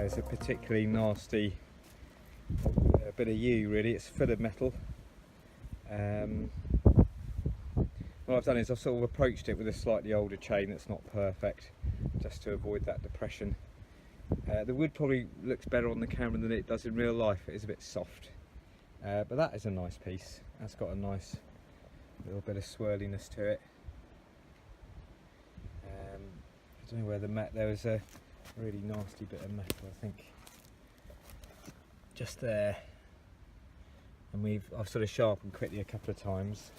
there's a particularly nasty bit of yew, really. It's full of metal. What I've done is I've sort of approached it with a slightly older chain that's not perfect, just to avoid that depression. The wood probably looks better on the camera than it does in real life. It is a bit soft, but that is a nice piece. That's got a nice little bit of swirliness to it. I don't know where there was a really nasty bit of metal, I think, just there, and I've sort of sharpened quickly a couple of times.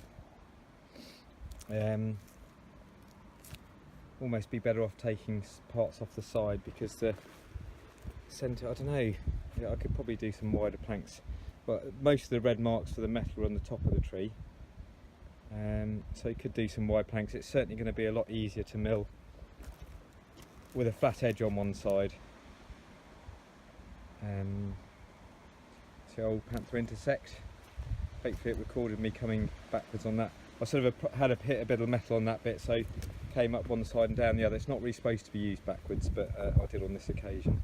Almost be better off taking parts off the side, because the centre, I don't know, yeah, I could probably do some wider planks, but most of the red marks for the metal are on the top of the tree, so you could do some wide planks. It's certainly going to be a lot easier to mill with a flat edge on one side. It's the old Panther Intersect. Hopefully it recorded me coming backwards on that. I sort of hit a bit of metal on that bit, so came up one side and down the other. It's not really supposed to be used backwards, but I did on this occasion.